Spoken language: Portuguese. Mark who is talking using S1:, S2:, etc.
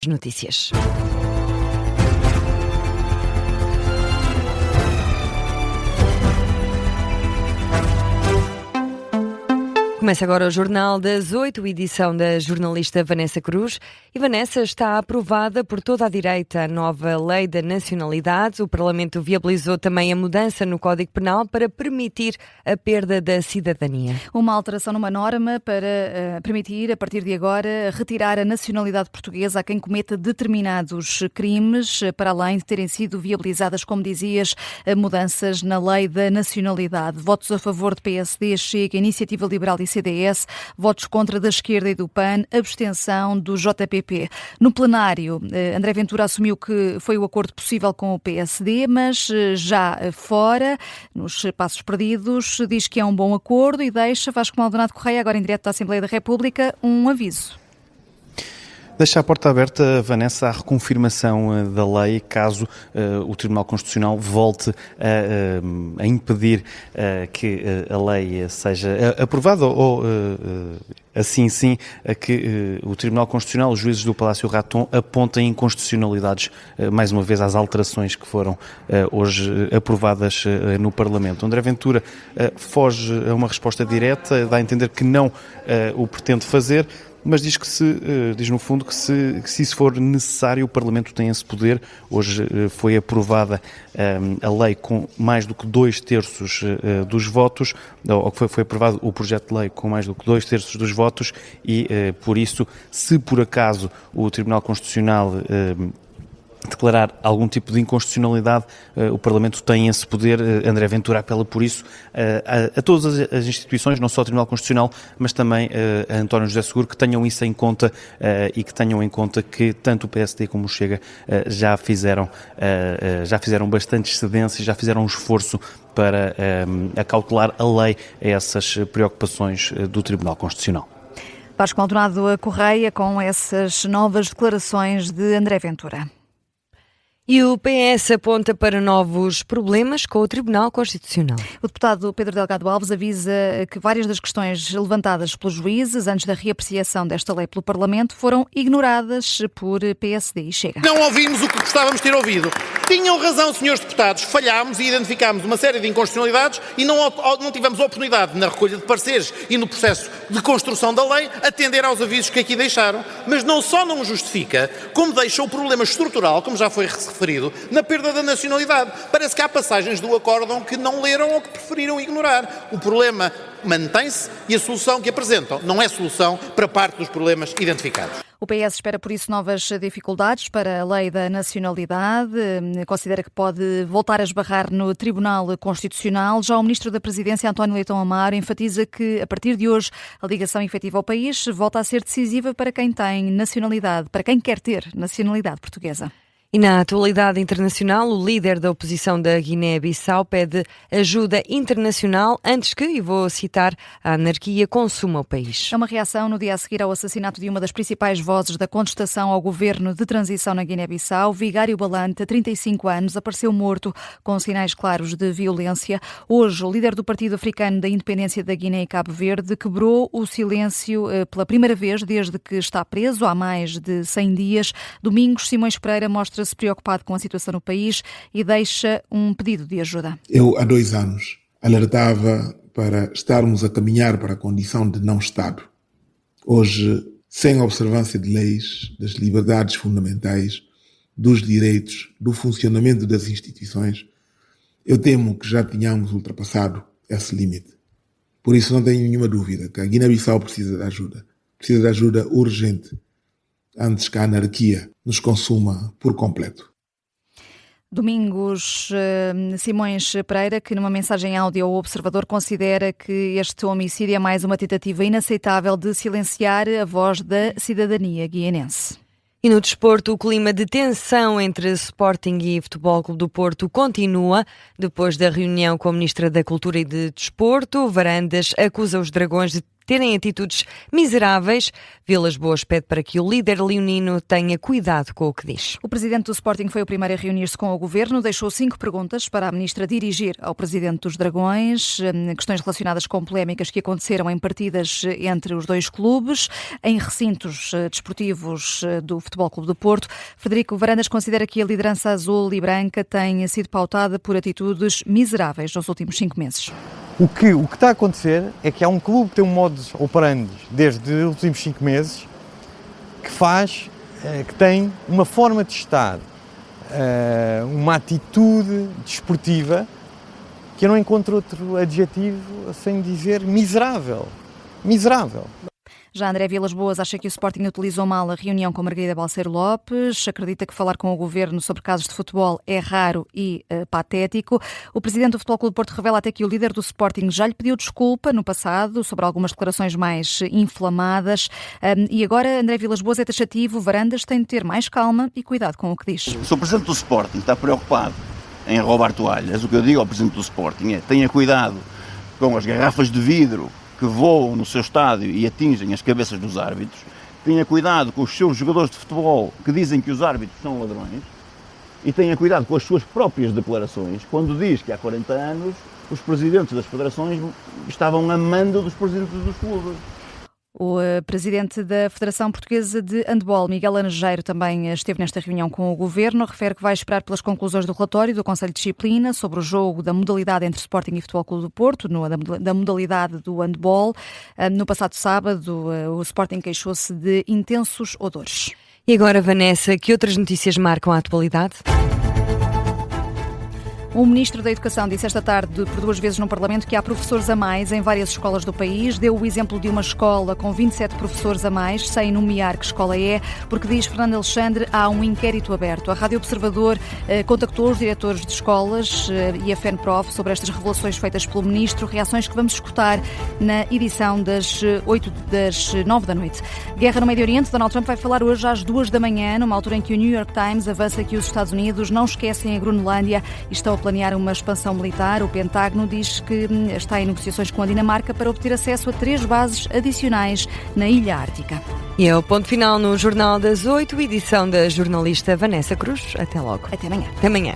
S1: notícias. Começa agora o Jornal das 8, edição da jornalista Vanessa Cruz. E Vanessa, está aprovada por toda a direita a nova lei da nacionalidade. O Parlamento viabilizou também a mudança no Código Penal para permitir a perda da cidadania.
S2: Uma alteração numa norma para permitir, a partir de agora, retirar a nacionalidade portuguesa a quem cometa determinados crimes, para além de terem sido viabilizadas, como dizias, mudanças na lei da nacionalidade. Votos a favor de PSD, Chega, Iniciativa Liberal e CDS, votos contra da esquerda e do PAN, abstenção do JPP. No plenário, André Ventura assumiu que foi o acordo possível com o PSD, mas já fora, nos passos perdidos, diz que é um bom acordo e deixa Vasco Maldonado Correia, agora em direto da Assembleia da República, um aviso.
S3: Deixa a porta aberta, Vanessa, à reconfirmação da lei, caso o Tribunal Constitucional volte a impedir que a lei seja aprovada ou, assim sim, a que o Tribunal Constitucional, os juízes do Palácio Raton, apontem inconstitucionalidades, mais uma vez, às alterações que foram hoje aprovadas no Parlamento. André Ventura foge a uma resposta direta, dá a entender que não o pretende fazer, mas diz no fundo que se isso for necessário, o Parlamento tem esse poder. Hoje foi aprovada a lei com mais do que 2/3 dos votos, ou que foi aprovado o projeto de lei com mais do que 2/3 dos votos e, por isso, se por acaso o Tribunal Constitucional declarar algum tipo de inconstitucionalidade, o Parlamento tem esse poder. André Ventura apela por isso a todas as instituições, não só o Tribunal Constitucional, mas também a António José Seguro, que tenham isso em conta e que tenham em conta que tanto o PSD como o Chega já fizeram bastantes cedências, já fizeram um esforço para acautelar a lei a essas preocupações do Tribunal Constitucional.
S2: Vasco Maldonado Correia com essas novas declarações de André Ventura.
S1: E o PS aponta para novos problemas com o Tribunal Constitucional.
S2: O deputado Pedro Delgado Alves avisa que várias das questões levantadas pelos juízes antes da reapreciação desta lei pelo Parlamento foram ignoradas por PSD e Chega.
S4: Não ouvimos o que gostávamos de ter ouvido. Tinham razão, senhores deputados, falhámos e identificámos uma série de inconstitucionalidades e não tivemos oportunidade na recolha de pareceres e no processo de construção da lei atender aos avisos que aqui deixaram. Mas não só não justifica, como deixa o problema estrutural, como já foi referido, na perda da nacionalidade. Parece que há passagens do acórdão que não leram ou que preferiram ignorar. O problema mantém-se e a solução que apresentam não é solução para parte dos problemas identificados.
S2: O PS espera, por isso, novas dificuldades para a lei da nacionalidade. Considera que pode voltar a esbarrar no Tribunal Constitucional. Já o Ministro da Presidência, António Leitão Amaro, enfatiza que, a partir de hoje, a ligação efetiva ao país volta a ser decisiva para quem tem nacionalidade, para quem quer ter nacionalidade portuguesa.
S1: E na atualidade internacional, o líder da oposição da Guiné-Bissau pede ajuda internacional antes que, e vou citar, a anarquia consuma o país.
S2: É uma reação no dia a seguir ao assassinato de uma das principais vozes da contestação ao governo de transição na Guiné-Bissau. Vigário Balante, 35 anos, apareceu morto com sinais claros de violência. Hoje, o líder do Partido Africano da Independência da Guiné e Cabo Verde quebrou o silêncio pela primeira vez desde que está preso há mais de 100 dias. Domingos Simões Pereira mostra-se preocupado com a situação no país e deixa um pedido de ajuda.
S5: Eu, há 2 anos, alertava para estarmos a caminhar para a condição de não-Estado. Hoje, sem observância de leis, das liberdades fundamentais, dos direitos, do funcionamento das instituições, eu temo que já tenhamos ultrapassado esse limite. Por isso não tenho nenhuma dúvida que a Guiné-Bissau precisa de ajuda. Precisa de ajuda urgente, antes que a anarquia nos consuma por completo.
S2: Domingos Simões Pereira, que numa mensagem áudio ao Observador considera que este homicídio é mais uma tentativa inaceitável de silenciar a voz da cidadania guianense.
S1: E no desporto, o clima de tensão entre Sporting e Futebol Clube do Porto continua. Depois da reunião com a Ministra da Cultura e de Desporto, Varandas acusa os Dragões de terem atitudes miseráveis. Vilas Boas pede para que o líder leonino tenha cuidado com o que diz.
S2: O presidente do Sporting foi o primeiro a reunir-se com o governo, deixou 5 perguntas para a ministra dirigir ao presidente dos Dragões, questões relacionadas com polémicas que aconteceram em partidas entre os dois clubes, em recintos desportivos do Futebol Clube do Porto. Frederico Varandas considera que a liderança azul e branca tem sido pautada por atitudes miseráveis nos últimos 5 meses.
S6: O que está a acontecer é que há um clube que tem um modus operandi desde os últimos 5 meses que tem uma forma de estar, uma atitude desportiva que eu não encontro outro adjetivo sem dizer miserável. Miserável.
S2: Já André Vilas Boas acha que o Sporting utilizou mal a reunião com Margarida Balseiro Lopes, acredita que falar com o governo sobre casos de futebol é raro e patético. O presidente do Futebol Clube do Porto revela até que o líder do Sporting já lhe pediu desculpa no passado sobre algumas declarações mais inflamadas e agora André Vilas Boas é taxativo. Varandas tem de ter mais calma e cuidado com o que diz.
S7: Se o presidente do Sporting está preocupado em roubar toalhas, o que eu digo ao presidente do Sporting é: tenha cuidado com as garrafas de vidro que voam no seu estádio e atingem as cabeças dos árbitros, tenha cuidado com os seus jogadores de futebol que dizem que os árbitros são ladrões e tenha cuidado com as suas próprias declarações quando diz que há 40 anos os presidentes das federações estavam a mando dos presidentes dos clubes.
S2: O presidente da Federação Portuguesa de Handball, Miguel Laranjeiro, também esteve nesta reunião com o governo. Refere que vai esperar pelas conclusões do relatório do Conselho de Disciplina sobre o jogo da modalidade entre Sporting e Futebol Clube do Porto, da modalidade do handball. No passado sábado, o Sporting queixou-se de intensos odores.
S1: E agora, Vanessa, que outras notícias marcam a atualidade?
S2: O Ministro da Educação disse esta tarde, por 2 vezes no Parlamento, que há professores a mais em várias escolas do país. Deu o exemplo de uma escola com 27 professores a mais, sem nomear que escola é, porque, diz Fernando Alexandre, há um inquérito aberto. A Rádio Observador contactou os diretores de escolas e a FENPROF sobre estas revelações feitas pelo Ministro, reações que vamos escutar na edição das 9 da noite. Guerra no Médio Oriente. Donald Trump vai falar hoje às 2 da manhã, numa altura em que o New York Times avança que os Estados Unidos não esquecem a Groenlândia e estão a planear uma expansão militar. O Pentágono diz que está em negociações com a Dinamarca para obter acesso a 3 bases adicionais na Ilha Ártica.
S1: E é o ponto final no Jornal das 8, edição da jornalista Vanessa Cruz. Até logo.
S2: Até amanhã.
S1: Até amanhã.